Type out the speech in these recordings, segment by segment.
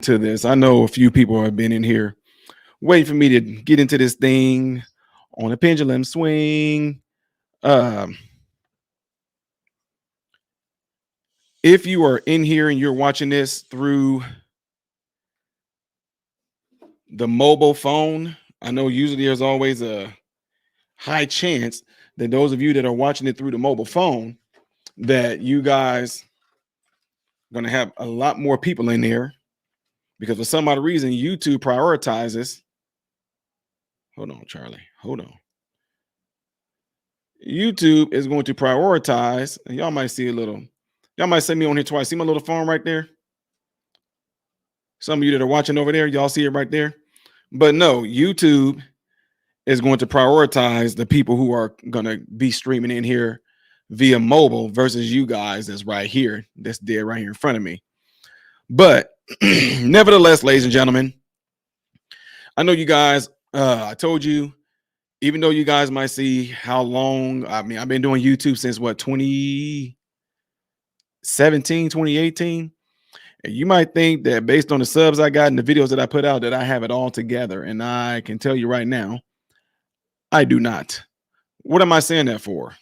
To this. I know a few people have been in here waiting for me to get into this thing on a pendulum swing. Um, if you are in here and you're watching this through the mobile phone, I know usually there's always a high chance that those of you that are watching it through the mobile phone, that you guys are going to have a lot more people in there because for some odd reason, YouTube prioritizes. Hold on, Charlie. Hold on. YouTube is going to prioritize, and y'all might see a little, y'all might see me on here twice. See my little phone right there? Some of you that are watching over there, y'all see it right there. But no, YouTube is going to prioritize the people who are going to be streaming in here via mobile versus you guys that's right here, that's dead right here in front of me. But nevertheless, ladies and gentlemen, I know you guys, I told you, even though you guys might see how long, I mean, I've been doing YouTube since what, 2017, 2018. And you might think that based on the subs I got and the videos that I put out that I have it all together. And I can tell you right now, I do not. What am I saying that for?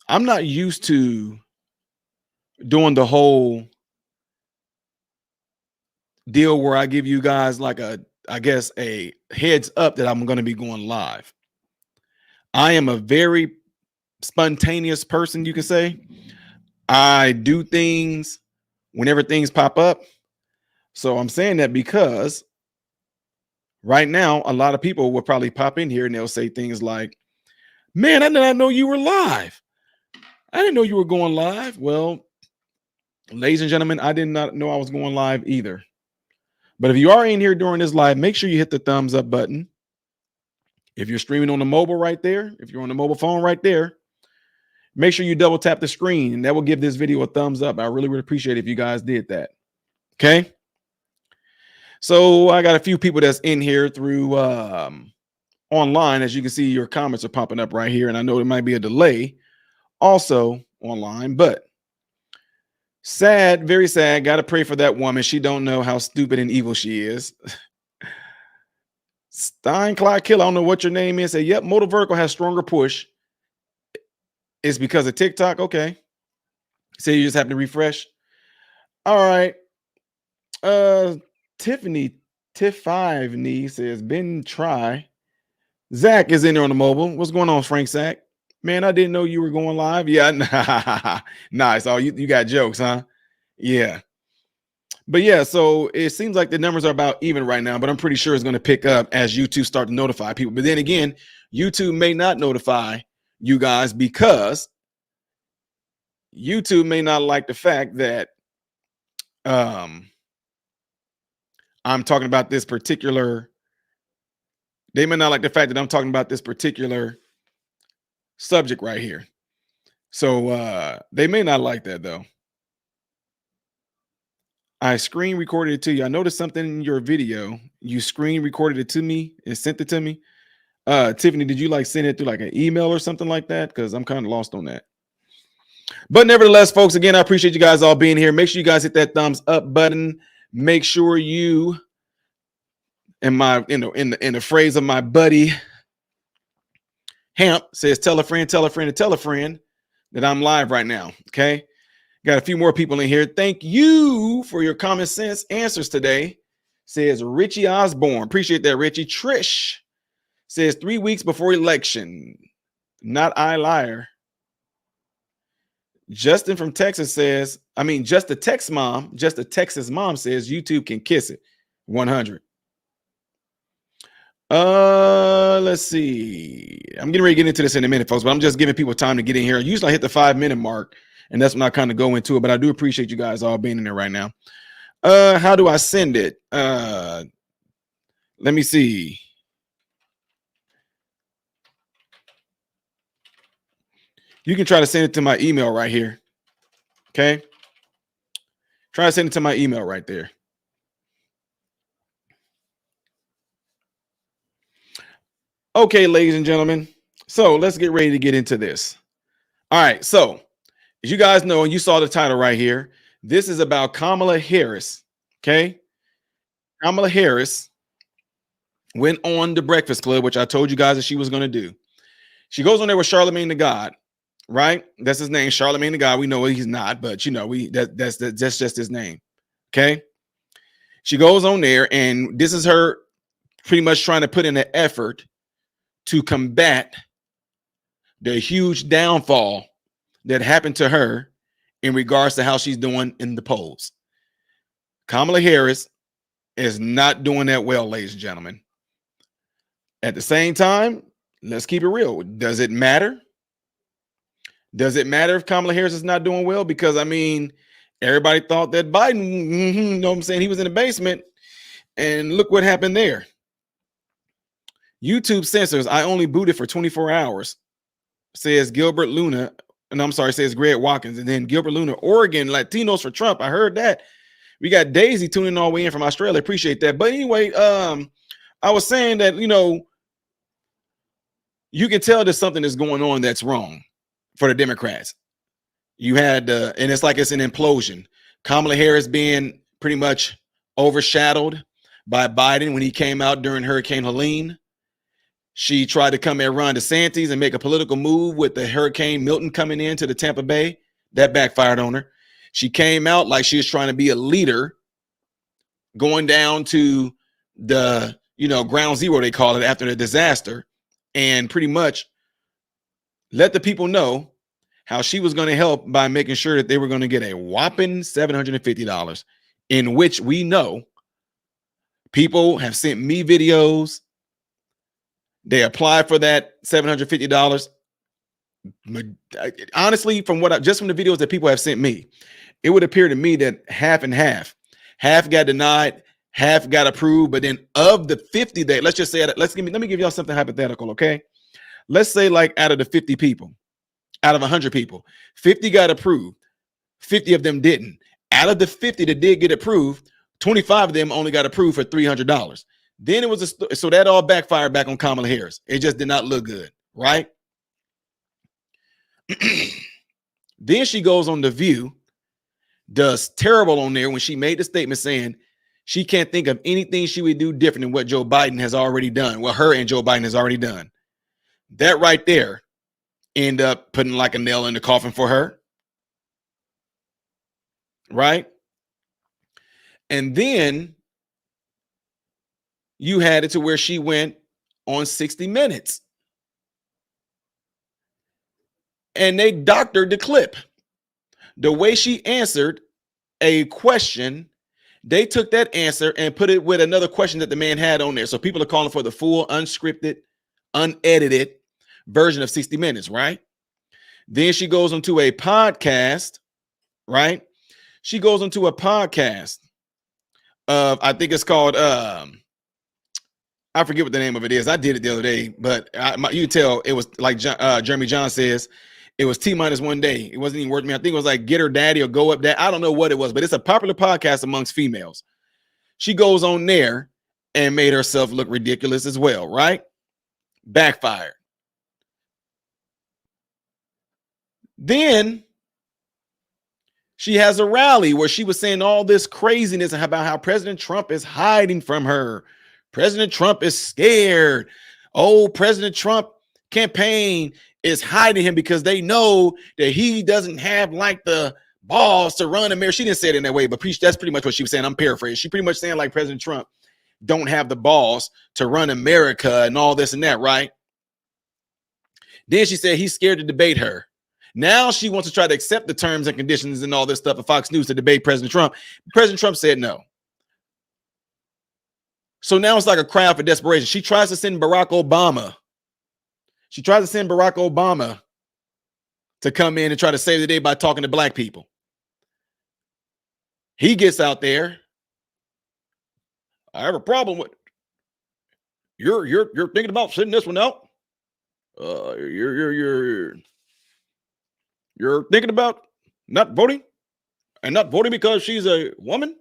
I'm not used to doing the whole deal where I give you guys like I guess a heads up that I'm going to be going live. I am a very spontaneous person, you can say. I do things whenever things pop up. So I'm saying that because right now, a lot of people will probably pop in here and they'll say things like, man, I did not know you were live. I didn't know you were going live. Well, ladies and gentlemen, I did not know I was going live either. But if you are in here during this live, make sure you hit the thumbs up button. If you're streaming on the mobile right there, if you're on the mobile phone right there, make sure you double tap the screen and that will give this video a thumbs up. I really would appreciate it if you guys did that. Okay. So I got a few people that's in here through online. As you can see, your comments are popping up right here. And I know there might be a delay also online, but sad, very sad. Got to pray for that woman. She don't know how stupid and evil she is. Steinclaw Killer, I don't know what your name is. Say, yep, Motor Vertical has stronger push. It's because of TikTok. Okay. So you just have to refresh. All right. Tiffany Tiff5 says, been try. Zach is in there on the mobile. What's going on, Frank Zach? Man, I didn't know you were going live. Yeah, nice. Oh, you got jokes, huh? Yeah. But yeah, so it seems like the numbers are about even right now, but I'm pretty sure it's going to pick up as YouTube start to notify people. But then again, YouTube may not notify you guys because YouTube may not like the fact that I'm talking about this particular. They may not like the fact that I'm talking about this particular subject right here. So they may not like that though. I screen recorded it to you. I noticed something in your video. You screen recorded it to me and sent it to me. Tiffany, did you like send it through like an email or something like that? Because I'm kind of lost on that. But nevertheless, folks, again, I appreciate you guys all being here. Make sure you guys hit that thumbs up button. Make sure you, in the phrase of my buddy Hamp says, tell a friend, tell a friend, and tell a friend that I'm live right now. Okay. Got a few more people in here. Thank you for your common sense answers today. Says Richie Osborne. Appreciate that, Richie. Trish says 3 weeks before election. Not I liar. Justin from Texas says, just a Texas mom says YouTube can kiss it. 100. Let's see. I'm getting ready to get into this in a minute, folks, but I'm just giving people time to get in here. Usually I hit the 5-minute mark, and that's when I kind of go into it, but I do appreciate you guys all being in there right now. How do I send it? Let me see. You can try to send it to my email right here. Okay. Try to send it to my email right there. Okay, ladies and gentlemen. So let's get ready to get into this. All right. So As you guys know, and you saw the title right here, this is about Kamala Harris. Okay. Kamala Harris went on the Breakfast Club, which I told you guys that she was going to do. She goes on there with Charlemagne the God, right? That's his name, Charlemagne the God. We know he's not, but you know, that's just his name. Okay. She goes on there, and this is her pretty much trying to put in an effort to combat the huge downfall that happened to her in regards to how she's doing in the polls. Kamala Harris is not doing that well, ladies and gentlemen. At the same time, let's keep it real. Does it matter? Does it matter if Kamala Harris is not doing well? Because I mean, everybody thought that Biden, you know what I'm saying, he was in the basement, and look what happened there. YouTube censors, I only booted for 24 hours, says Gilbert Luna. And I'm sorry, says Greg Watkins. And then Gilbert Luna, Oregon, Latinos for Trump. I heard that. We got Daisy tuning all the way in from Australia. Appreciate that. But anyway, I was saying that, you know, you can tell there's something that's going on that's wrong for the Democrats. You had, and it's like it's an implosion. Kamala Harris being pretty much overshadowed by Biden when he came out during Hurricane Helene. She tried to come at Ron DeSantis and make a political move with the Hurricane Milton coming into the Tampa Bay. That backfired on her. She came out like she was trying to be a leader, going down to the, you know, ground zero, they call it, after the disaster, and pretty much let the people know how she was going to help by making sure that they were going to get a whopping $750, in which we know people have sent me videos. They applied for that $750. Honestly, from what just from the videos that people have sent me, it would appear to me that half and half got denied, half got approved. But then of the 50 that, let's just say, let me give y'all something hypothetical, okay? Let's say like out of the 50 people, out of 100 people, 50 got approved, 50 of them didn't. Out of the 50 that did get approved, 25 of them only got approved for $300. Then it was so that all backfired back on Kamala Harris. It just did not look good, right? Then she goes on The View, does terrible on there when she made the statement saying she can't think of anything she would do different than what Joe Biden has already done. Well, her and Joe Biden has already done. That right there end up putting like a nail in the coffin for her, right? And then you had it to where she went on 60 Minutes. And they doctored the clip. The way she answered a question, they took that answer and put it with another question that the man had on there. So people are calling for the full, unscripted, unedited version of 60 Minutes, right? Then she goes into a podcast, right? She goes into a podcast of, I think it's called, I forget what the name of it is. I did it the other day, but you can tell it was like Jeremy John says, it was T-1 day. It wasn't even worth me. I think it was like Get Her Daddy or Go Up Dad. I don't know what it was, but it's a popular podcast amongst females. She goes on there and made herself look ridiculous as well, right? Backfired. Then she has a rally where she was saying all this craziness about how President Trump is hiding from her. President Trump is scared. Oh, President Trump campaign is hiding him because they know that he doesn't have like the balls to run America. She didn't say it in that way, but that's pretty much what she was saying. I'm paraphrasing. She pretty much saying like President Trump don't have the balls to run America and all this and that, right? Then she said he's scared to debate her. Now she wants to try to accept the terms and conditions and all this stuff of Fox News to debate President Trump. President Trump said no. So now it's like a cry for desperation. She tries to send Barack Obama. She tries to send Barack Obama to come in and try to save the day by talking to black people. He gets out there. I have a problem with you're thinking about sending this one out. You're thinking about not voting and not voting because she's a woman.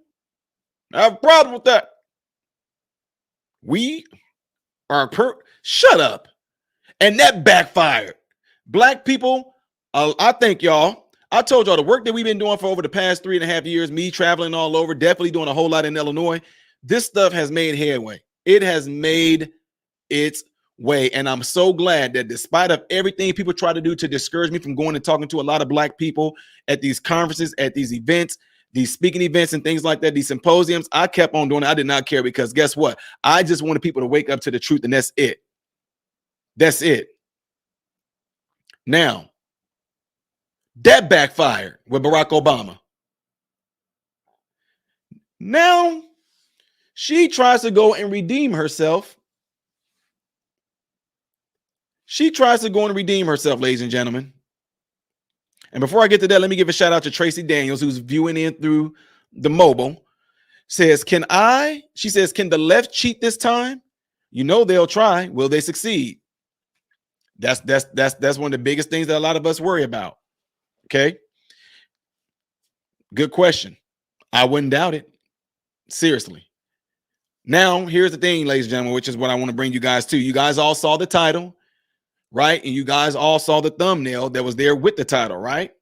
I have a problem with that. We are shut up. And that backfired. Black people, I think y'all, I told y'all the work that we've been doing for over the past 3.5 years, me traveling all over, definitely doing a whole lot in Illinois. This stuff has made headway. It has made its way. And I'm so glad that despite of everything people try to do to discourage me from going and talking to a lot of Black people at these conferences, at these events, these speaking events and things like that, these symposiums, I kept on doing it. I did not care because guess what? I just wanted people to wake up to the truth, and that's it. That's it. Now, that backfired with Barack Obama. Now, she tries to go and redeem herself. She tries to go and redeem herself, ladies and gentlemen. And before I get to that, let me give a shout out to Tracy Daniels, who's viewing in through the mobile. Says, she says, can the left cheat this time? You know they'll try. Will they succeed? That's one of the biggest things that a lot of us worry about. Okay. Good question. I wouldn't doubt it. Seriously. Now, here's the thing, ladies and gentlemen, which is what I want to bring you guys to. You guys all saw the title, right? And you guys all saw the thumbnail that was there with the title, right?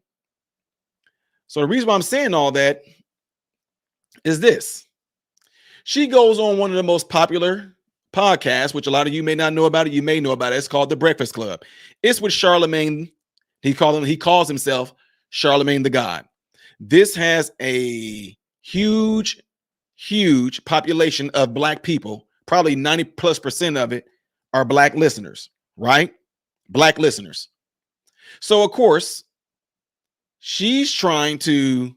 So the reason why I'm saying all that is this. She goes on one of the most popular podcasts, which a lot of you may not know about it. You may know about it. It's called The Breakfast Club. It's with Charlemagne. He calls himself Charlemagne the God. This has a huge population of Black people. Probably 90+% of it are Black listeners, right? Black listeners. So, of course, she's trying to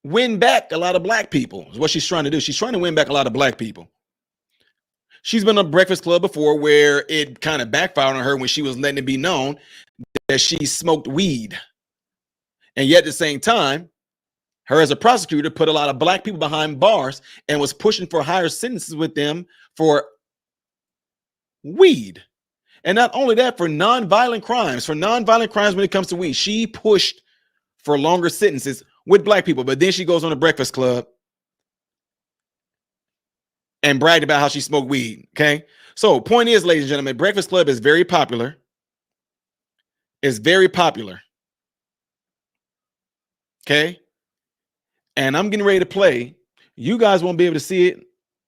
win back a lot of Black people is what she's trying to do. She's trying to win back a lot of Black people. She's been on Breakfast Club before where it kind of backfired on her when she was letting it be known that she smoked weed. And yet at the same time, her as a prosecutor put a lot of Black people behind bars and was pushing for higher sentences with them for weed. And not only that, for nonviolent crimes when it comes to weed. She pushed for longer sentences with Black people. But then she goes on the Breakfast Club and bragged about how she smoked weed. Okay. So point is, ladies and gentlemen, Breakfast Club is very popular. It's very popular. Okay. And I'm getting ready to play. You guys won't be able to see it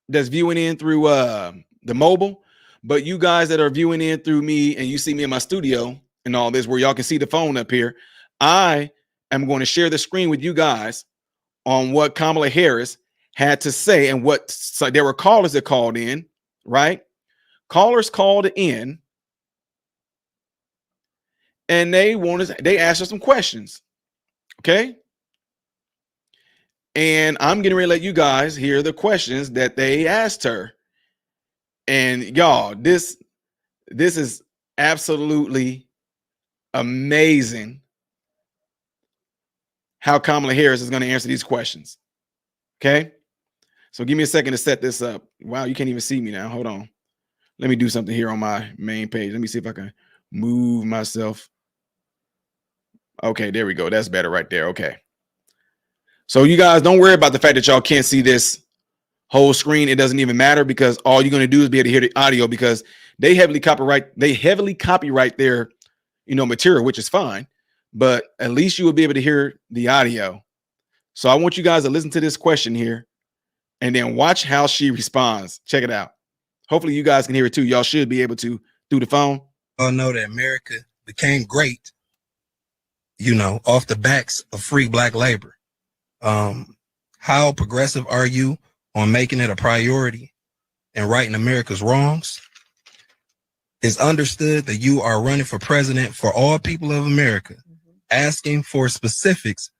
that's viewing in through the mobile, but you guys that are viewing in through me and you see me in my studio and all this where y'all can see the phone up here, I am going to share the screen with you guys on what Kamala Harris had to say and what so there were callers that called in, right? Callers called in and they asked her some questions. Okay. And I'm getting ready to let you guys hear the questions that they asked her. And y'all, this is absolutely amazing how Kamala Harris is going to answer these questions. Okay. So give me a second to set this up. Wow, you can't even see me now. Hold on. Let me do something here on my main page. Let me see if I can move myself. Okay, there we go. That's better right there. Okay. So you guys don't worry about the fact that y'all can't see this whole screen. It doesn't even matter because all you're going to do is be able to hear the audio because they heavily copyright their, material, which is fine, but at least you will be able to hear the audio. So I want you guys to listen to this question here and then watch how she responds. Check it out. Hopefully you guys can hear it too. Y'all should be able to through the phone. All know that America became great, off the backs of free Black labor. How progressive are you on making it a priority and righting America's wrongs? It's understood that you are running for president for all people of America. Asking for specifics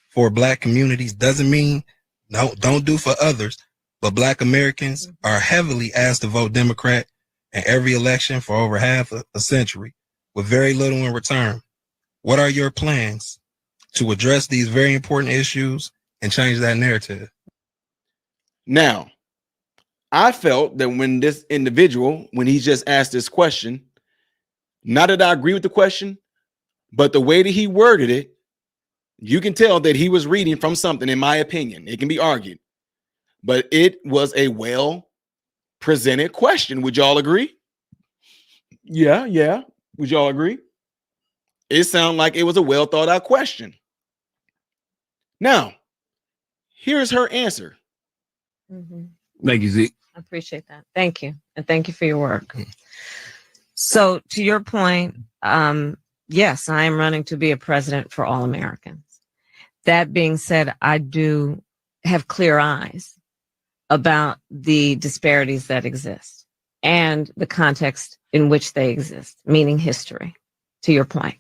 for Black communities doesn't mean don't do for others, but Black Americans are heavily asked to vote Democrat in every election for over half a century with very little in return. What are your plans to address these very important issues and change that narrative? Now, I felt that when this individual, when he just asked this question, not that I agree with the question, but the way that he worded it, you can tell that he was reading from something, in my opinion. It can be argued, but it was a well presented question. Would y'all agree? Yeah. Would y'all agree? It sounded like it was a well thought out question. Now, here's her answer. Thank you, Zeke. I appreciate that. Thank you. And thank you for your work. So to your point, yes, I am running to be a president for all Americans. That being said, I do have clear eyes about the disparities that exist and the context in which they exist, meaning history, to your point.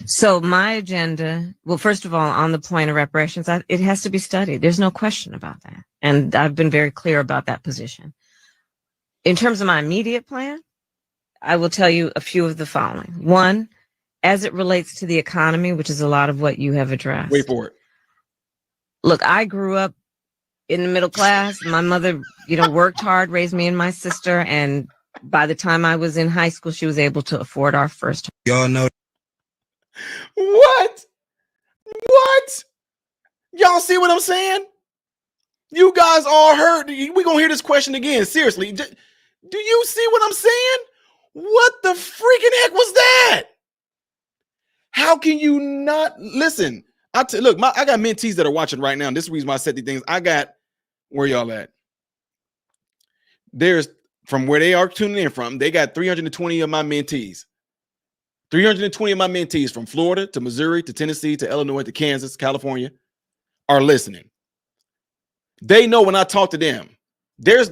So my agenda, well, first of all, on the point of reparations, it has to be studied. There's no question about that. And I've been very clear about that position. In terms of my immediate plan, I will tell you a few of the following. One, as it relates to the economy, which is a lot of what you have addressed. Wait for it. Look, I grew up in the middle class. My mother, worked hard, raised me and my sister. And by the time I was in high school, she was able to afford our first. Y'all know. What? Y'all see what I'm saying? You guys all heard. We're going to hear this question again. Seriously. Do you see what I'm saying? What the freaking heck was that? How can you not listen? Look, I got mentees that are watching right now. And this is the reason why I said these things. Where y'all at? There's, from where they are tuning in from, they got 320 of my mentees. 320 of my mentees from Florida to Missouri to Tennessee to Illinois to Kansas, California are listening. They know when I talk to them. I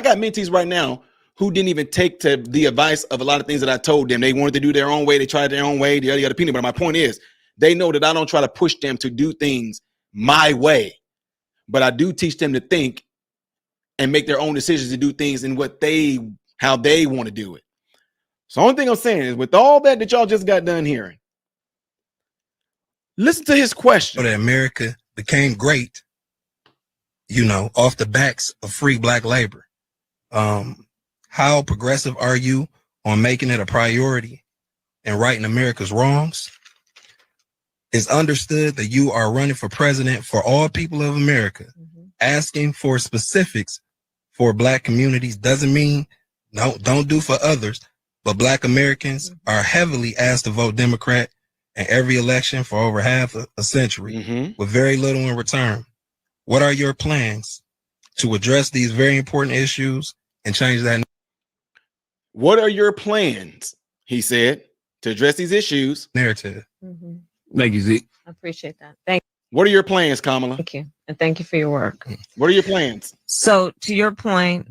got mentees right now who didn't even take to the advice of a lot of things that I told them. They wanted to do their own way. They tried their own way, the other peanut. But my point is, they know that I don't try to push them to do things my way, but I do teach them to think and make their own decisions to do things in how they want to do it. So the only thing I'm saying is, with all that y'all just got done hearing, listen to his question. That America became great, off the backs of free black labor. How progressive are you on making it a priority and righting America's wrongs? It's understood that you are running for president for all people of America. Asking for specifics for black communities doesn't mean don't do for others. But black Americans are heavily asked to vote Democrat in every election for over half a century with very little in return. What are your plans to address these very important issues and change that? What are your plans, he said, to address these issues? Narrative. Thank you, Zeke. I appreciate that. Thank you. What are your plans, Kamala? Thank you. And thank you for your work. What are your plans? So to your point,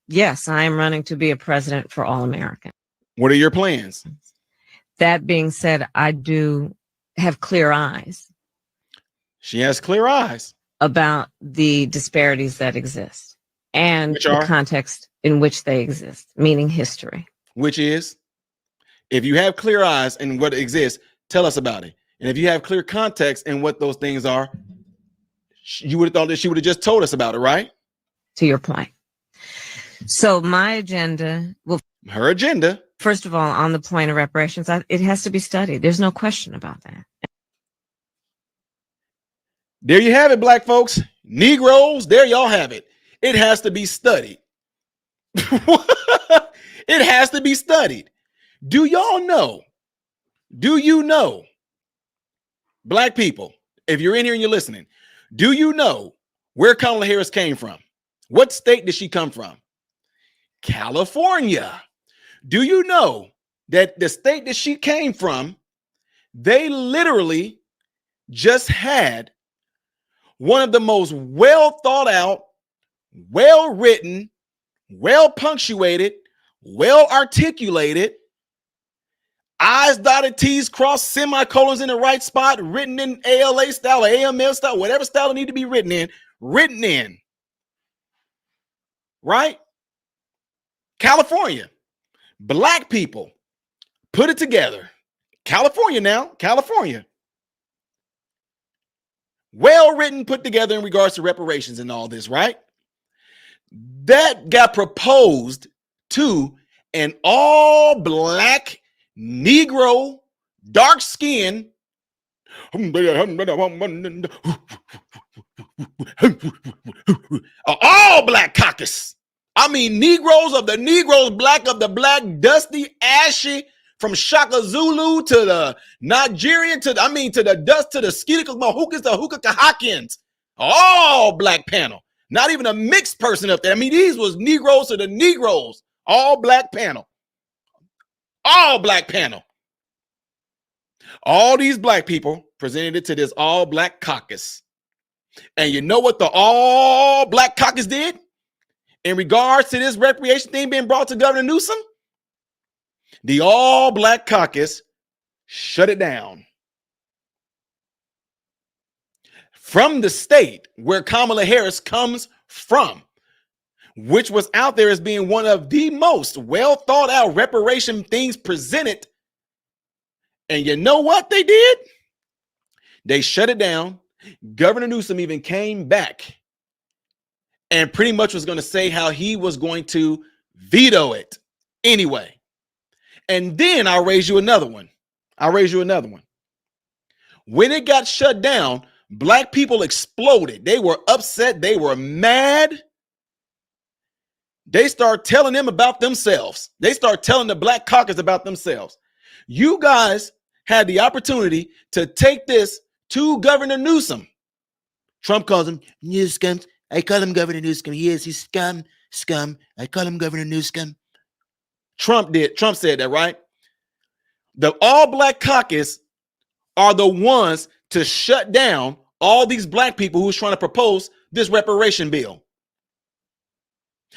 yes, I am running to be a president for all Americans. What are your plans? That being said, I do have clear eyes. She has clear eyes about the disparities that exist and the context in which they exist, meaning history. Which is, if you have clear eyes and what exists, tell us about it. And if you have clear context in what those things are, you would have thought that she would have just told us about it, right? To your point. So my agenda, her agenda, first of all, on the point of reparations, it has to be studied. There's no question about that. There you have it, black folks. Negroes, there y'all have it. It has to be studied. It has to be studied. Do y'all know? Do you know, black people, if you're in here and you're listening, do you know where Kamala Harris came from? What state did she come from? California. Do you know that the state that she came from, they literally just had one of the most well thought out, well written, well punctuated, well articulated, I's dotted, T's crossed, semicolons in the right spot, written in ALA style or AML style, whatever style it need to be written in. Right? California. Black people put it together. California now, California. Well written, put together in regards to reparations and all this, right? That got proposed to an all black Negro, dark skin, all black caucus. I mean, Negroes of the Negroes, black of the black, dusty, ashy, from Shaka Zulu to the Nigerian to the Dutch to the Skittles, Mahookas, the Hookahakans, all black panel. Not even a mixed person up there. I mean, these was Negroes to the Negroes, all black panel, all black panel. All these black people presented it to this all black caucus. And you know what the all black caucus did in regards to this recreation thing being brought to Governor Newsom? The all black caucus shut it down. From the state where Kamala Harris comes from, which was out there as being one of the most well thought out reparation things presented. And you know what they did? They shut it down. Governor Newsom even came back and pretty much was going to say how he was going to veto it anyway. And then I'll raise you another one. When it got shut down, black people exploded. They were upset. They were mad. They start telling them about themselves. They start telling the black caucus about themselves. You guys had the opportunity to take this to Governor Newsom. Trump calls him Newsom. I call him Governor Newsom. Yes, he's scum. I call him Governor Newsom. Trump said that, right? The all black caucus are the ones to shut down all these black people who's trying to propose this reparation bill.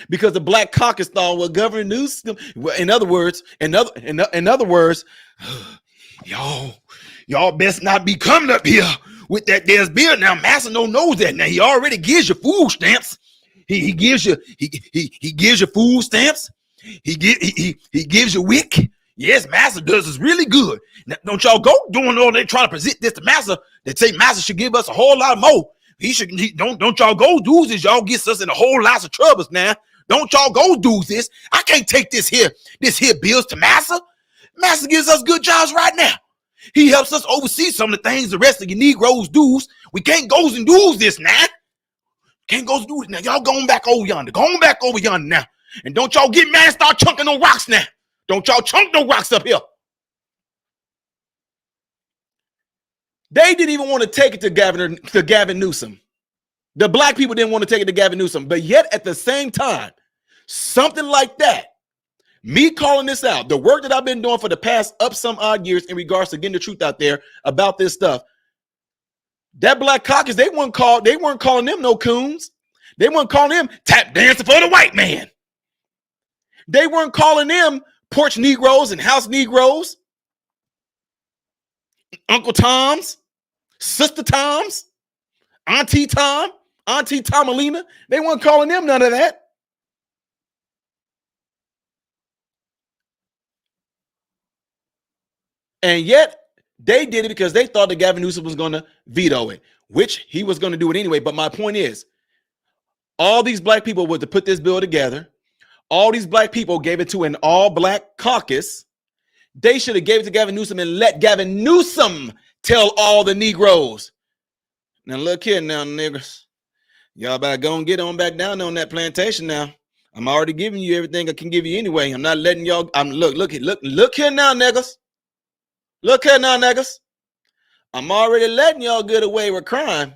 Because the black caucus thought, well, Governor Newsom, in other words, y'all best not be coming up here with that there's bill. Now, Massa don't know that. Now, he already gives you food stamps. He gives you food stamps. He gives you WIC. Yes, Massa does is really good. Now, don't y'all go doing all they trying to present this to Massa. They say Massa should give us a whole lot more. Don't y'all go do this. Y'all gets us in a whole lot of troubles now. Don't y'all go do this. I can't take this here bills to Massa. Massa gives us good jobs right now. He helps us oversee some of the things the rest of you Negroes do. We can't go and do this now. Can't go and do it now. Y'all going back over yonder. Going back over yonder now. And don't y'all get mad and start chunking no rocks now. Don't y'all chunk no rocks up here. They didn't even want to take it to Gavin Newsom. The black people didn't want to take it to Gavin Newsom. But yet at the same time, something like that, me calling this out, the work that I've been doing for the past some odd years in regards to getting the truth out there about this stuff, that black caucus, they weren't calling them no coons. They weren't calling them tap dancing for the white man. They weren't calling them porch Negroes and house Negroes, Uncle Toms, Sister Toms, Auntie Tom, Auntie Tomalina. They weren't calling them none of that. And yet they did it because they thought that Gavin Newsom was going to veto it, which he was going to do it anyway. But my point is, all these black people were to put this bill together. All these black people gave it to an all black caucus. They should have gave it to Gavin Newsom and let Gavin Newsom tell all the Negroes. Now look here now, niggas. Y'all better go and get on back down on that plantation now. I'm already giving you everything I can give you anyway. I'm not letting y'all. Look here now, niggas. Look here now, niggas. I'm already letting y'all get away with crime.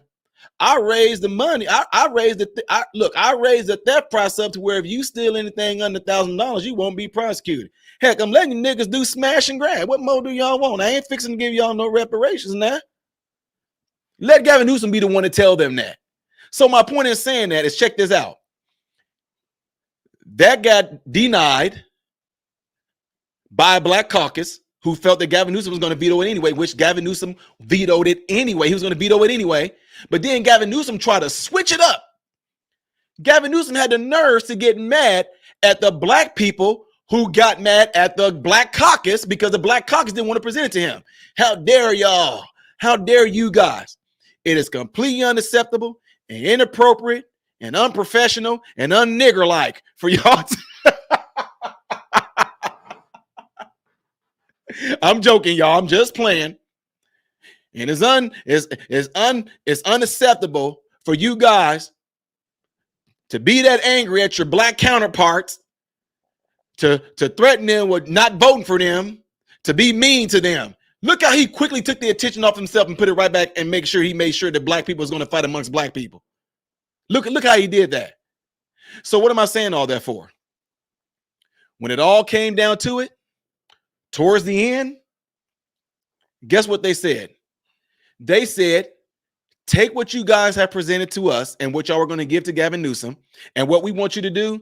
I raised the money. I raised the theft price up to where if you steal anything under $1,000, you won't be prosecuted. Heck, I'm letting you niggas do smash and grab. What more do y'all want? I ain't fixing to give y'all no reparations now. Let Gavin Newsom be the one to tell them that. So my point in saying that is, check this out. That got denied by a black caucus who felt that Gavin Newsom was going to veto it anyway, which Gavin Newsom vetoed it anyway. He was going to veto it anyway. But then Gavin Newsom tried to switch it up. Gavin Newsom had the nerve to get mad at the black people who got mad at the black caucus because the black caucus didn't want to present it to him. How dare y'all? How dare you guys? It is completely unacceptable and inappropriate and unprofessional and un-nigger-like for y'all I'm joking, y'all. I'm just playing. And it's unacceptable for you guys to be that angry at your black counterparts, to threaten them with not voting for them, to be mean to them. Look how he quickly took the attention off himself and put it right back and made sure that black people was going to fight amongst black people. Look how he did that. So what am I saying all that for? When it all came down to it, towards the end, guess what they said? They said, take what you guys have presented to us and what y'all were going to give to Gavin Newsom, and what we want you to do,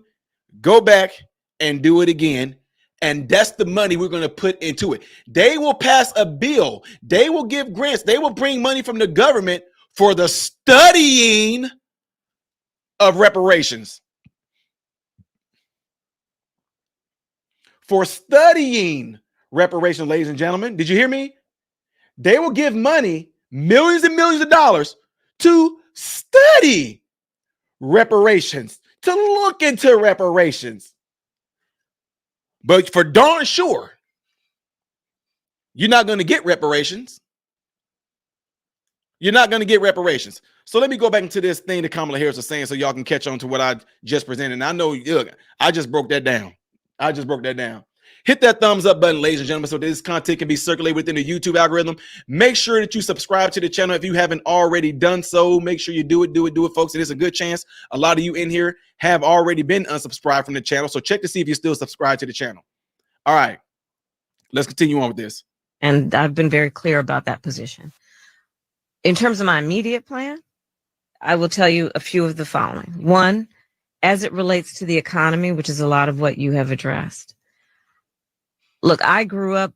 go back and do it again. And that's the money we're going to put into it. They will pass a bill. They will give grants. They will bring money from the government for the studying of reparations. For studying reparations, ladies and gentlemen. Did you hear me? They will give money, millions and millions of dollars, to study reparations, to look into reparations. But for darn sure, you're not going to get reparations. You're not going to get reparations. So let me go back into this thing that Kamala Harris was saying so y'all can catch on to what I just presented. And I know, look, I just broke that down. Hit that thumbs up button, ladies and gentlemen, so this content can be circulated within the YouTube algorithm. Make sure that you subscribe to the channel if you haven't already done so. Make sure you do it, folks. It is a good chance. A lot of you in here have already been unsubscribed from the channel, so check to see if you're still subscribed to the channel. All right, let's continue on with this. And I've been very clear about that position. In terms of my immediate plan, I will tell you a few of the following. One, as it relates to the economy, which is a lot of what you have addressed. Look, I grew up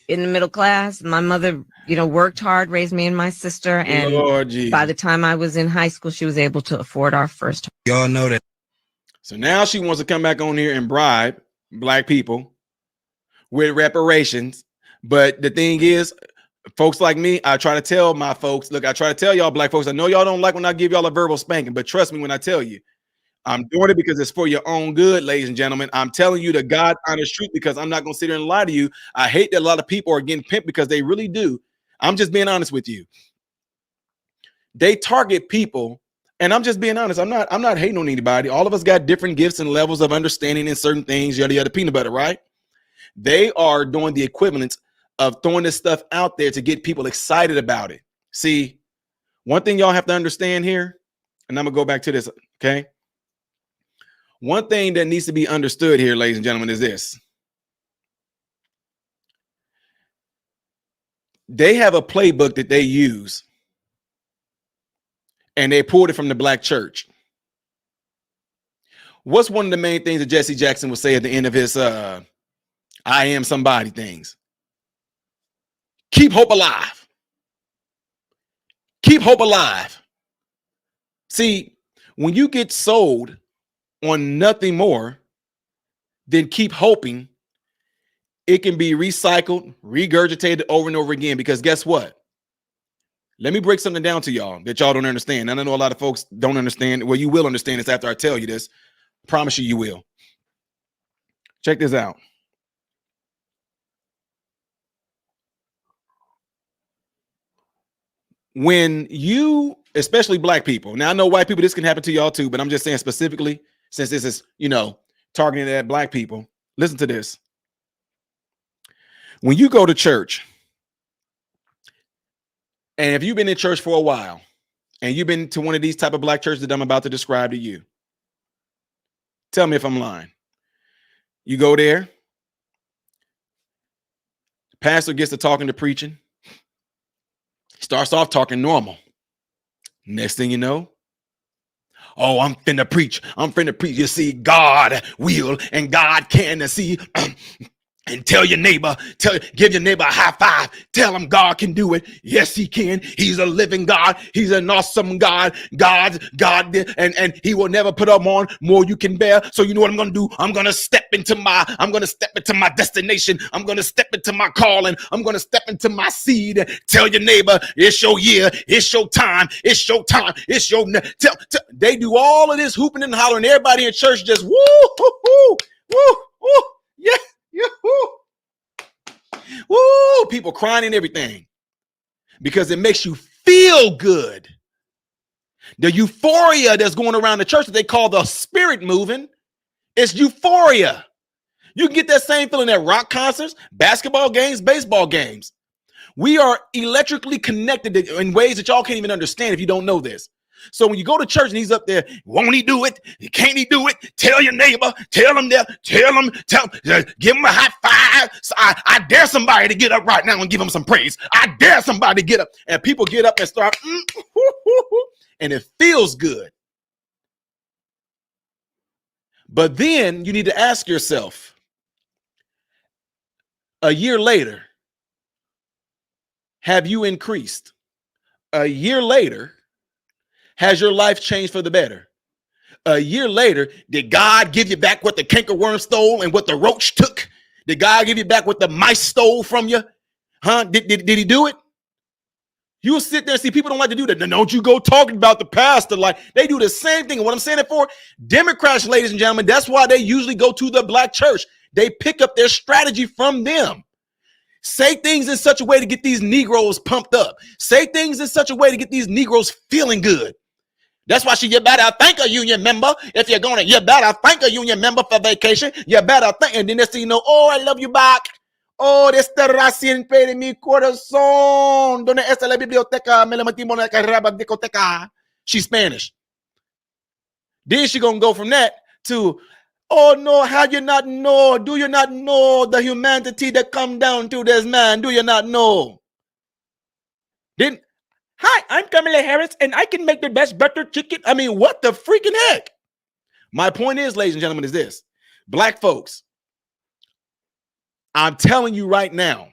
in the middle class. My mother, worked hard, raised me and my sister. And by the time I was in high school, she was able to afford our first home. Y'all know that. So now she wants to come back on here and bribe black people with reparations. But the thing is, folks like me, I try to tell my folks, look, I try to tell y'all black folks, I know y'all don't like when I give y'all a verbal spanking, but trust me when I tell you, I'm doing it because it's for your own good, ladies and gentlemen. I'm telling you the God honest truth because I'm not going to sit here and lie to you. I hate that a lot of people are getting pimped because they really do. I'm just being honest with you. They target people, and I'm just being honest. I'm not hating on anybody. All of us got different gifts and levels of understanding in certain things, yada, yada, peanut butter, right? They are doing the equivalent of throwing this stuff out there to get people excited about it. See, one thing y'all have to understand here, and I'm going to go back to this, okay? One thing that needs to be understood here, ladies and gentlemen, is this. They have a playbook that they use, and they pulled it from the black church. What's one of the main things that Jesse Jackson would say at the end of his I am somebody things? Keep hope alive. Keep hope alive. See, when you get sold on nothing more than keep hoping, it can be recycled, regurgitated over and over again. Because guess what? Let me break something down to y'all that y'all don't understand. And I know a lot of folks don't understand. Well, you will understand this after I tell you this. I promise you, you will. Check this out. When you, especially black people, now I know white people, this can happen to y'all too, but I'm just saying specifically, since this is, targeted at black people, listen to this. When you go to church, and if you've been in church for a while, and you've been to one of these type of black churches that I'm about to describe to you, tell me if I'm lying. You go there, the pastor gets to talking to preaching, starts off talking normal. Next thing you know, oh, I'm finna preach. You see, God will and God can see. And tell your neighbor, give your neighbor a high five. Tell him God can do it. Yes, he can. He's a living God. He's an awesome God. God, and he will never put up on more you can bear. So you know what I'm going to do? I'm going to step into my destination. I'm going to step into my calling. I'm going to step into my seed. Tell your neighbor, it's your year. It's your time. It's your time. It's your, they do all of this hooping and hollering. Everybody in church just woo, woo, woo, woo, woo. Yeah. Woo, people crying and everything because it makes you feel good. The euphoria that's going around the church that they call the spirit moving is euphoria. You can get that same feeling at rock concerts, basketball games, baseball games. We are electrically connected in ways that y'all can't even understand if you don't know this. So when you go to church and he's up there, won't he do it? Can't he do it? Tell your neighbor, tell him, give him a high five. So I dare somebody to get up right now and give him some praise. I dare somebody to get up. And people get up and start, and it feels good. But then you need to ask yourself, a year later, have you increased? A year later, has your life changed for the better? A year later, did God give you back what the cankerworm stole and what the roach took? Did God give you back what the mice stole from you? Huh? Did he do it? You'll sit there and see people don't like to do that. Then don't you go talking about the past. Like they do the same thing. And what I'm saying it for, Democrats, ladies and gentlemen, that's why they usually go to the black church. They pick up their strategy from them. Say things in such a way to get these Negroes pumped up. Say things in such a way to get these Negroes feeling good. That's why you better thank a union member. If you're going to, you better thank a union member for vacation. You better thank, and then next thing you know, oh, I love you back. Oh, estará siempre de mi corazón. Donde está la biblioteca? Me la metimos en la carrera discoteca. She's Spanish. Then she going to go from that to, oh no, how you not know? Do you not know the humanity that come down to this man? Do you not know? Then, hi, I'm Kamala Harris, and I can make the best butter chicken. I mean, what the freaking heck? My point is, ladies and gentlemen, is this. Black folks, I'm telling you right now,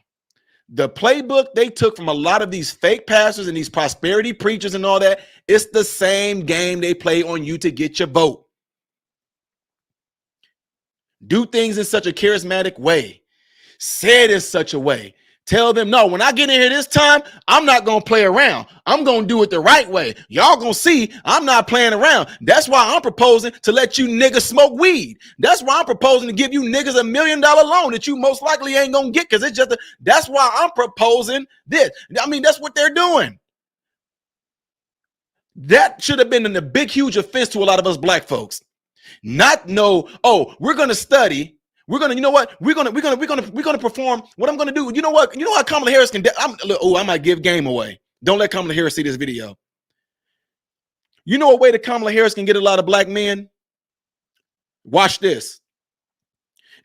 the playbook they took from a lot of these fake pastors and these prosperity preachers and all that, it's the same game they play on you to get your vote. Do things in such a charismatic way. Say it in such a way. Tell them, no, when I get in here this time, I'm not going to play around. I'm going to do it the right way. Y'all going to see I'm not playing around. That's why I'm proposing to let you niggas smoke weed. That's why I'm proposing to give you niggas $1 million loan that you most likely ain't going to get because it's just, that's why I'm proposing this. I mean, that's what they're doing. That should have been a big, huge offense to a lot of us black folks. Not know, oh, we're going to study. We're gonna, you know what? We're gonna perform. What I'm gonna do? You know what? You know how Kamala Harris can? I might give game away. Don't let Kamala Harris see this video. You know a way that Kamala Harris can get a lot of black men? Watch this.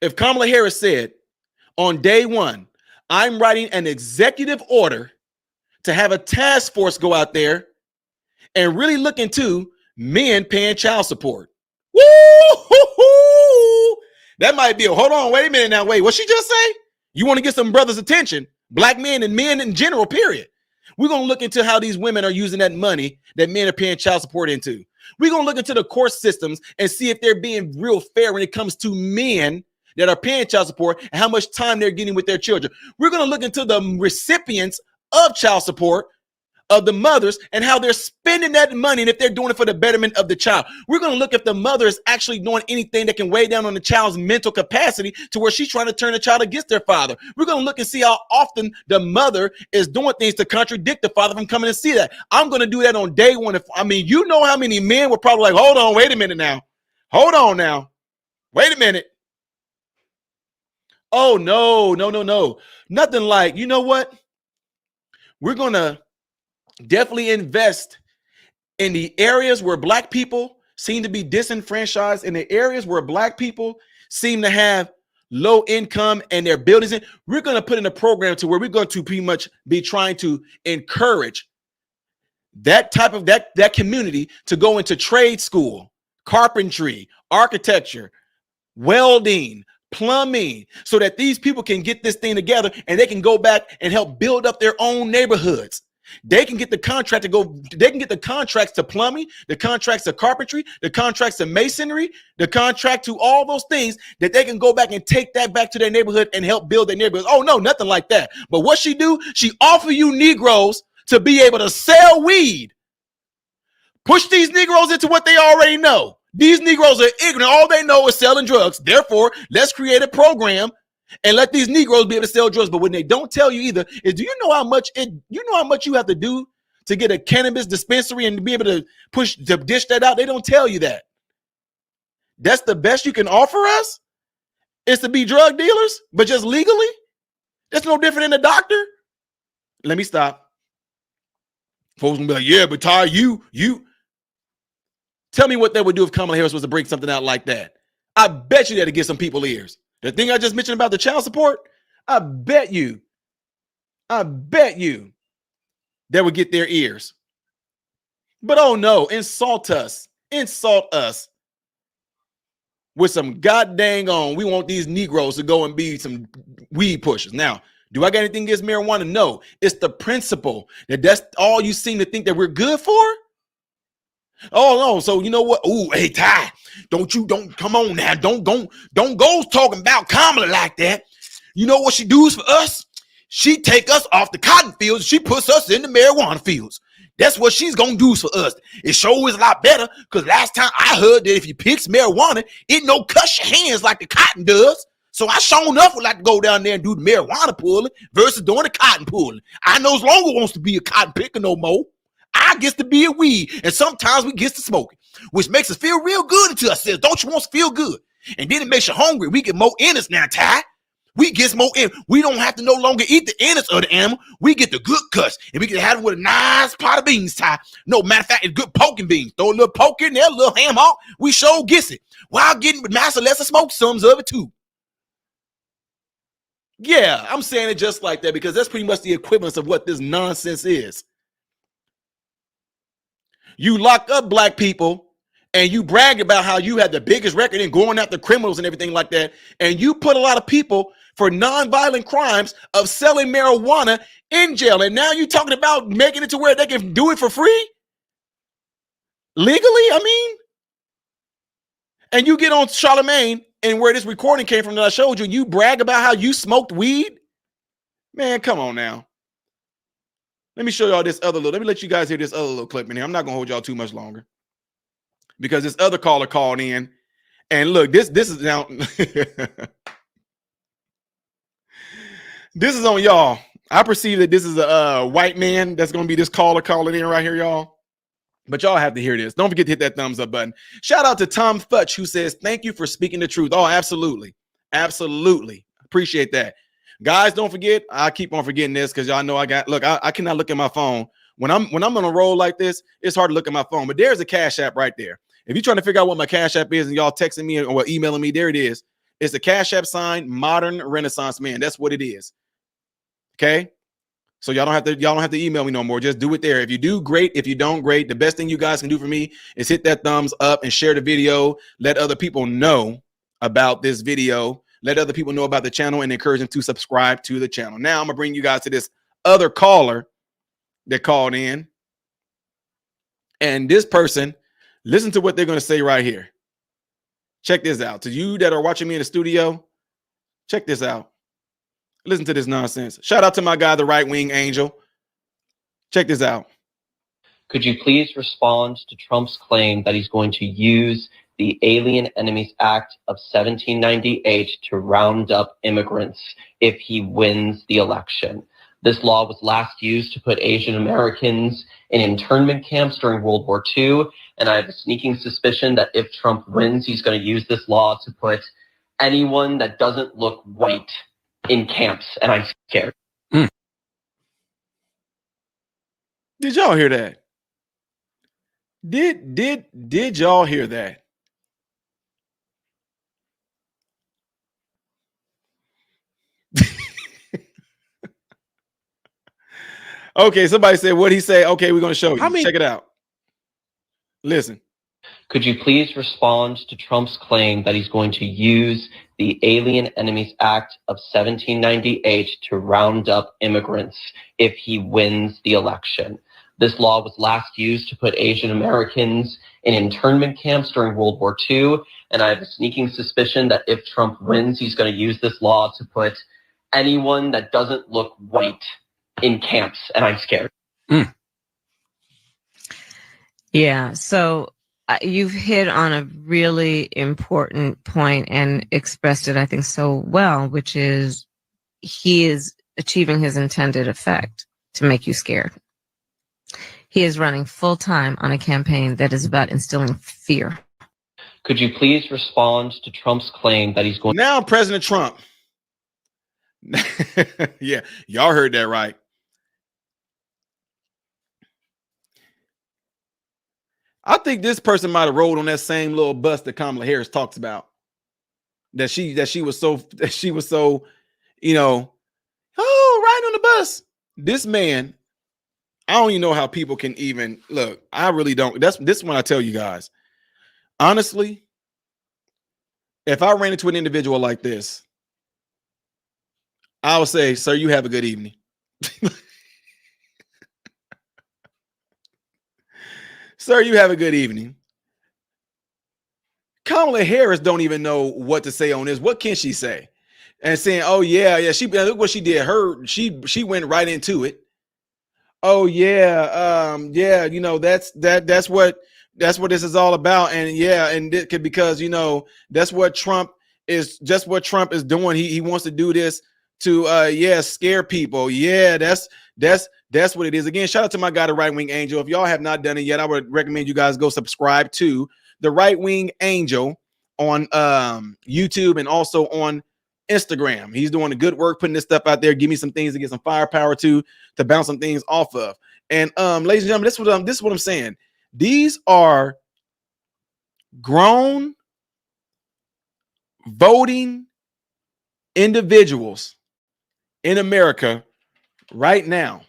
If Kamala Harris said on day one, I'm writing an executive order to have a task force go out there and really look into men paying child support. Woo-hoo-hoo! That might be a, hold on, wait a minute now, wait, what she just say? You want to get some brothers' attention, black men and men in general, period. We're going to look into how these women are using that money that men are paying child support into. We're going to look into the court systems and see if they're being real fair when it comes to men that are paying child support and how much time they're getting with their children. We're going to look into the recipients of child support, of the mothers, and how they're spending that money and if they're doing it for the betterment of the child. We're going to look if the mother is actually doing anything that can weigh down on the child's mental capacity to where she's trying to turn the child against their father. We're going to look and see how often the mother is doing things to contradict the father from coming and see that. I'm going to do that on day one. You know how many men were probably like, hold on, wait a minute now. Hold on now. Wait a minute. Oh, no. Nothing like, you know what? We're going to definitely invest in the areas where black people seem to be disenfranchised, in the areas where black people seem to have low income and their buildings. We're going to put in a program to where we're going to pretty much be trying to encourage that type of that community to go into trade school, carpentry, architecture, welding, plumbing, so that these people can get this thing together and they can go back and help build up their own neighborhoods. They can get the contract to go, they can get the contracts to plumbing, the contracts to carpentry, the contracts to masonry, the contract to all those things that they can go back and take that back to their neighborhood and help build their neighborhood. Oh no, nothing like that. But what she do, she offer you Negroes to be able to sell weed. Push these Negroes into what they already know. These Negroes are ignorant. All they know is selling drugs. Therefore, let's create a program and let these Negroes be able to sell drugs. But when they don't tell you either is, do you know how much you have to do to get a cannabis dispensary and to be able to dish that out? They don't tell you that. That's the best you can offer us. is to be drug dealers, but just legally? That's no different than a doctor. Let me stop. Folks gonna be like, yeah, but Ty, you tell me what they would do if Kamala Harris was to bring something out like that. I bet you that'd get some people ears. The thing I just mentioned about the child support, I bet you that would get their ears. But oh no, insult us with some goddamn on. We want these Negroes to go and be some weed pushers. Now, do I got anything against marijuana? No. It's the principle that's all you seem to think that we're good for. Oh no, so you know what? Oh, hey Ty, don't come on now. Don't go talking about Kamala like that. You know what she does for us? She take us off the cotton fields. She puts us in the marijuana fields. That's what she's gonna do for us. It sure is a lot better because last time I heard that if you picks marijuana, it no cuss your hands like the cotton does. So I sure enough would like to go down there and do the marijuana pulling versus doing the cotton pulling. I no longer wants to be a cotton picker no more. I gets to be a weed, and sometimes we gets to smoke it, which makes us feel real good until us says, don't you want to feel good? And then it makes you hungry. We get more innards now, Ty. We get more in. We don't have to no longer eat the innards of the animal. We get the good cuts, and we can have it with a nice pot of beans, Ty. No, matter of fact, it's good poking beans. Throw a little poke in there, a little ham on. We sure gets it. While getting Master Lesser smoke some of it too. Yeah, I'm saying it just like that because that's pretty much the equivalence of what this nonsense is. You lock up black people and you brag about how you had the biggest record in going after criminals and everything like that. And you put a lot of people for nonviolent crimes of selling marijuana in jail. And now you're talking about making it to where they can do it for free? Legally, I mean? And you get on Charlemagne and where this recording came from that I showed you, and you brag about how you smoked weed? Man, come on now. Let me show y'all this other little, let me let you guys hear this other little clip in here. I'm not going to hold y'all too much longer because this other caller called in. And look, this is now, this is on y'all. I perceive that this is a white man that's going to be this caller calling in right here, y'all. But y'all have to hear this. Don't forget to hit that thumbs up button. Shout out to Tom Futch, who says, thank you for speaking the truth. Oh, absolutely. Absolutely. Appreciate that. Guys, don't forget, I keep on forgetting this because y'all know I cannot look at my phone. When I'm on a roll like this, it's hard to look at my phone. But there's a Cash App right there. If you're trying to figure out what my Cash App is and y'all texting me or emailing me, there it is. It's the Cash App sign, Modern Renaissance Man. That's what it is. Okay? So y'all don't have to email me no more. Just do it there. If you do, great. If you don't, great. The best thing you guys can do for me is hit that thumbs up and share the video. Let other people know about this video. Let other people know about the channel and encourage them to subscribe to the channel. Now I'm going to bring you guys to this other caller that called in. And this person, listen to what they're going to say right here. Check this out. To you that are watching me in the studio, check this out. Listen to this nonsense. Shout out to my guy, the right wing angel. Check this out. Could you please respond to Trump's claim that he's going to use the Alien Enemies Act of 1798 to round up immigrants if he wins the election? This law was last used to put Asian Americans in internment camps during World War II, and I have a sneaking suspicion that if Trump wins, he's going to use this law to put anyone that doesn't look white in camps, and I'm scared. Did y'all hear that? Did y'all hear that? Okay, somebody said, what'd he say? Okay, we're going to show you. Check it out. Listen. Could you please respond to Trump's claim that he's going to use the Alien Enemies Act of 1798 to round up immigrants if he wins the election? This law was last used to put Asian Americans in internment camps during World War II, and I have a sneaking suspicion that if Trump wins, he's going to use this law to put anyone that doesn't look white in camps, and I'm scared. Yeah, so you've hit on a really important point and expressed it, I think, so well, which is he is achieving his intended effect to make you scared. He is running full time on a campaign that is about instilling fear. Could you please respond to Trump's claim that he's going Now President Trump. Yeah, y'all heard that right. I think this person might have rolled on that same little bus that Kamala Harris talks about. That she was so, you know, oh, right on the bus. This man, I don't even know how people can even look. I really don't. This one I tell you guys. Honestly, if I ran into an individual like this, I would say, sir, you have a good evening. Sir, you have a good evening. Kamala Harris don't even know what to say on this. What can she say? And saying, oh, yeah, look what she did. She went right into it. Oh, yeah, you know, that's what this is all about. And yeah, and because, you know, that's what Trump is doing. He wants to do this to scare people. Yeah, that's what it is. Again, shout out to my guy, the Right Wing Angel. If y'all have not done it yet, I would recommend you guys go subscribe to the Right Wing Angel on YouTube and also on Instagram. He's doing a good work putting this stuff out there. Give me some things to get some firepower to bounce some things off of. And ladies and gentlemen, this is what I'm saying. These are grown voting individuals in America right now.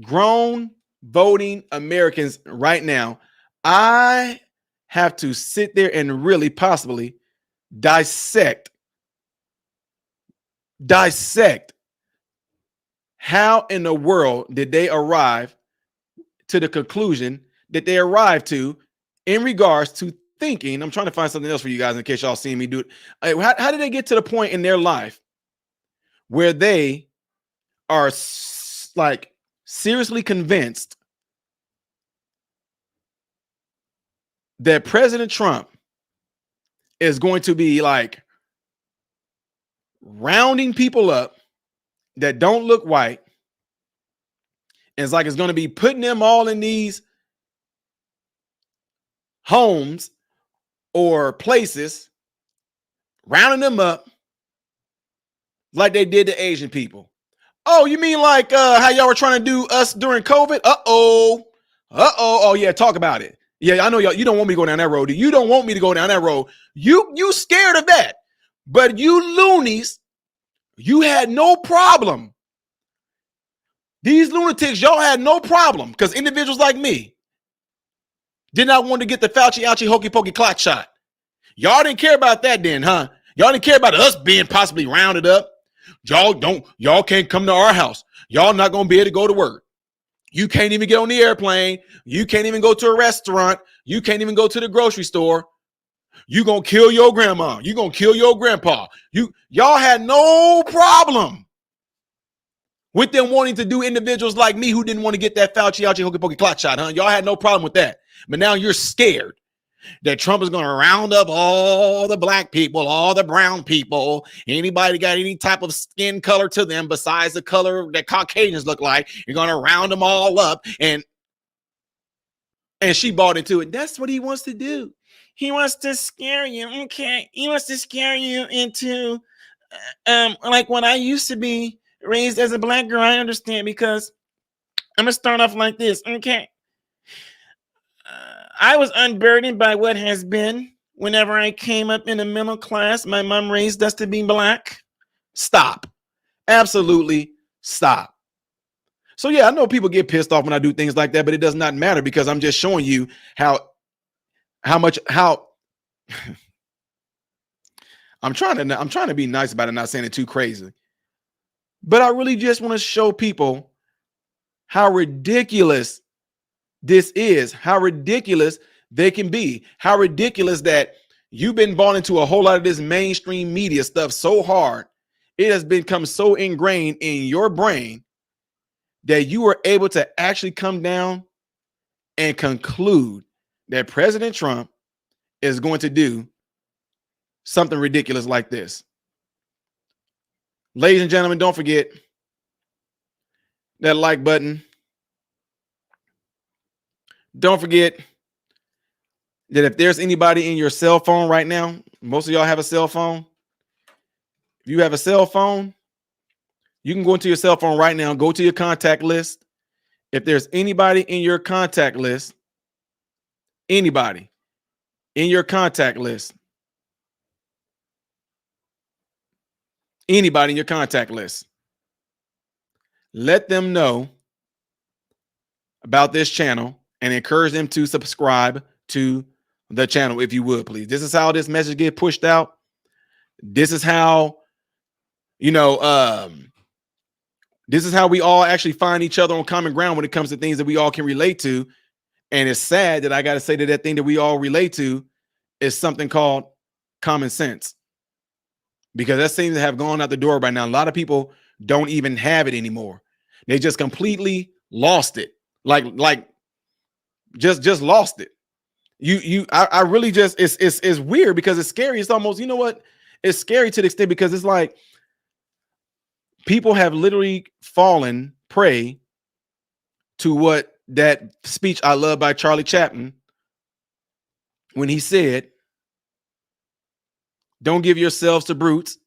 Grown voting Americans right now. I have to sit there and really possibly dissect how in the world did they arrive to the conclusion that they arrived to in regards to thinking. I'm trying to find something else for you guys in case y'all seen me do it. How did they get to the point in their life where they are like seriously convinced that President Trump is going to be like rounding people up that don't look white? And it's like it's going to be putting them all in these homes or places, rounding them up like they did to Asian people. Oh, you mean like how y'all were trying to do us during COVID? Oh yeah, talk about it. Yeah, I know y'all. You don't want me to go down that road. You don't want me to go down that road. You scared of that, but you loonies, you had no problem. These lunatics, y'all had no problem because individuals like me did not want to get the Fauci ouchie hokey pokey clock shot. Y'all didn't care about that then, huh? Y'all didn't care about us being possibly rounded up. Y'all can't come to our house. Y'all not gonna be able to go to work. You can't even get on the airplane. You can't even go to a restaurant. You can't even go to the grocery store. You gonna kill your grandma. You gonna kill your grandpa. Y'all had no problem with them wanting to do individuals like me who didn't want to get that Fauci ouchie hokey pokey clock shot, huh? Y'all had no problem with that. But now you're scared that Trump is going to round up all the black people, all the brown people, anybody got any type of skin color to them besides the color that Caucasians look like. You're going to round them all up. And she bought into it. That's what he wants to do. He wants to scare you. Okay. He wants to scare you into like when I used to be raised as a black girl. I understand because I'm going to start off like this. Okay. I was unburdened by what has been whenever I came up in the middle class. My mom raised us to be black. Stop. Absolutely stop. So yeah, I know people get pissed off when I do things like that, but it does not matter because I'm just showing you how I'm trying to be nice about it, not saying it too crazy. But I really just want to show people how ridiculous this is, how ridiculous they can be, how ridiculous that you've been bought into a whole lot of this mainstream media stuff so hard. It has become so ingrained in your brain that you are able to actually come down and conclude that President Trump is going to do something ridiculous like this. Ladies and gentlemen, don't forget that like button. Don't forget that if there's anybody in your cell phone right now, most of y'all have a cell phone. If you have a cell phone, you can go into your cell phone right now, go to your contact list. If there's anybody in your contact list, anybody in your contact list, anybody in your contact list, let them know about this channel and encourage them to subscribe to the channel, if you would, please. This is how this message get pushed out. This is how, you know, this is how we all actually find each other on common ground when it comes to things that we all can relate to. And it's sad that I got to say that thing that we all relate to is something called common sense, because that seems to have gone out the door by now. A lot of people don't even have it anymore. They just completely lost it. Like just lost it. I really just, it's weird because it's scary. It's almost, you know what? It's scary to the extent because it's like people have literally fallen prey to what that speech I love by Charlie Chaplin, when he said, "Don't give yourselves to brutes,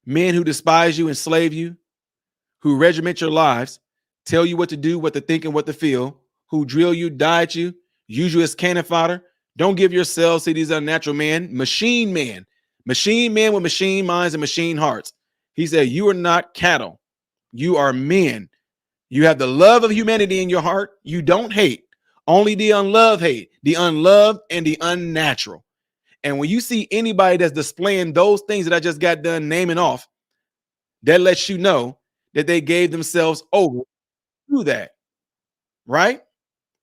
men who despise you, enslave you, who regiment your lives, tell you what to do, what to think, and what to feel, who drill you, diet you, use you as cannon fodder. Don't give yourselves to these unnatural machine men with machine minds and machine hearts." He said, "You are not cattle. You are men. You have the love of humanity in your heart. You don't hate. Only the unloved hate, the unloved and the unnatural." And when you see anybody that's displaying those things that I just got done naming off, that lets you know that they gave themselves over to that, right?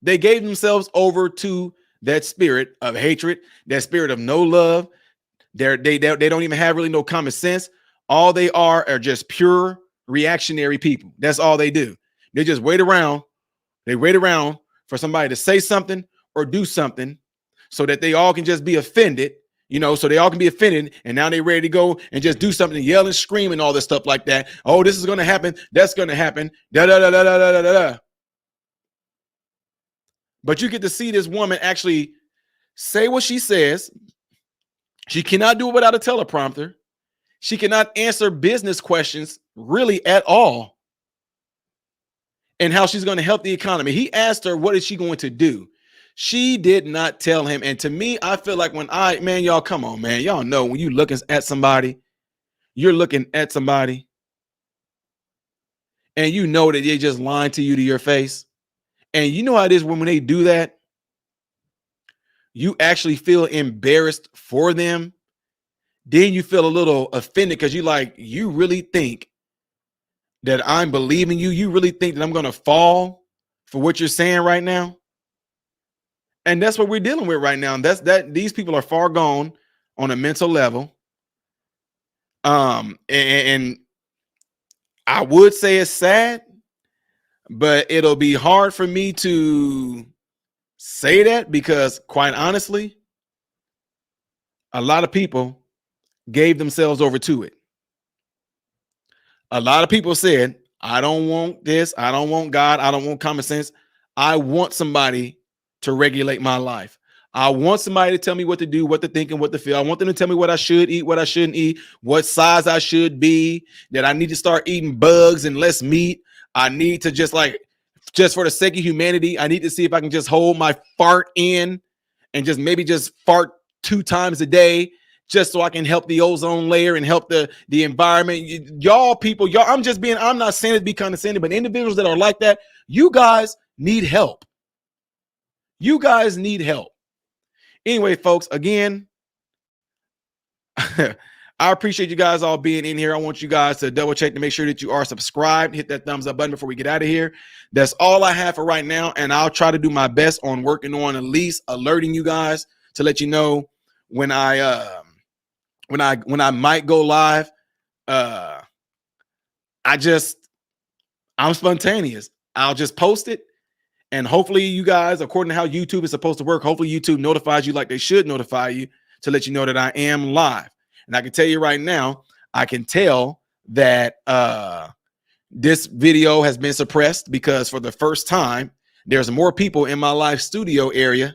They gave themselves over to that spirit of hatred, that spirit of no love. They don't even have really no common sense. All they are just pure reactionary people. That's all they do. They just wait around. They wait around for somebody to say something or do something so that they all can just be offended, you know, so they all can be offended. And now they're ready to go and just do something, yell and scream and all this stuff like that. Oh, this is going to happen. That's going to happen. Da, da, da, da, da, da, da, da. But you get to see this woman actually say what she says. She cannot do it without a teleprompter. She cannot answer business questions really at all. And how she's going to help the economy. He asked her, what is she going to do? She did not tell him. And to me, I feel like man, y'all, come on, man. Y'all know when you looking at somebody, you're looking at somebody and you know that they're just lying to you to your face. And you know how it is when they do that, you actually feel embarrassed for them. Then you feel a little offended because you really think that I'm believing you. You really think that I'm going to fall for what you're saying right now. And that's what we're dealing with right now. These people are far gone on a mental level. And I would say it's sad, but it'll be hard for me to say that because quite honestly, a lot of people gave themselves over to it. A lot of people said, I don't want this. I don't want God. I don't want common sense. I want somebody to regulate my life. I want somebody to tell me what to do, what to think, and what to feel. I want them to tell me what I should eat, what I shouldn't eat, what size I should be, that I need to start eating bugs and less meat. I need to just for the sake of humanity, I need to see if I can just hold my fart in and just fart 2 times a day, just so I can help the ozone layer and help the environment. Y'all people, I'm not saying it to be condescending, but individuals that are like that, you guys need help. You guys need help. Anyway, folks, again, I appreciate you guys all being in here. I want you guys to double check to make sure that you are subscribed. Hit that thumbs up button before we get out of here. That's all I have for right now. And I'll try to do my best on working on at least alerting you guys to let you know when I might go live. I'm spontaneous. I'll just post it. And hopefully you guys, according to how YouTube is supposed to work, hopefully YouTube notifies you like they should notify you to let you know that I am live. And I can tell you right now, I can tell that this video has been suppressed because for the first time, there's more people in my live studio area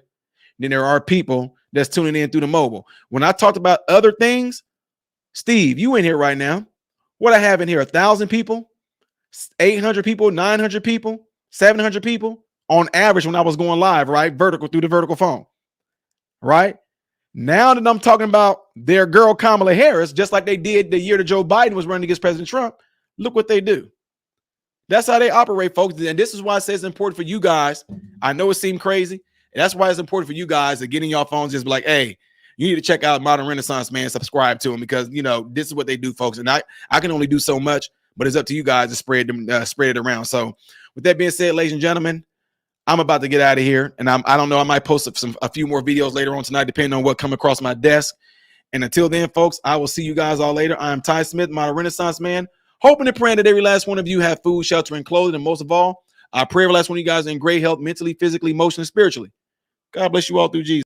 than there are people that's tuning in through the mobile. When I talked about other things, Steve, you in here right now. What I have in here, 1,000 people, 800 people, 900 people, 700 people on average when I was going live, right? Vertical through the vertical phone, right? Now that I'm talking about their girl Kamala Harris, just like they did the year that Joe Biden was running against President Trump, look what they do. That's how they operate, folks. And this is why I say it's important for you guys. I know it seemed crazy. And that's why it's important for you guys to get in your phones, just be like, hey, you need to check out Modern Renaissance, man. Subscribe to them because, you know, this is what they do, folks. And I can only do so much, but it's up to you guys to spread it around. So with that being said, ladies and gentlemen, I'm about to get out of here. And I don't know, I might post a few more videos later on tonight, depending on what come across my desk. And until then, folks, I will see you guys all later. I'm Ty Smith, Modern Renaissance man. Hoping and praying that every last one of you have food, shelter, and clothing. And most of all, I pray every last one of you guys are in great health, mentally, physically, emotionally, spiritually. God bless you all through Jesus.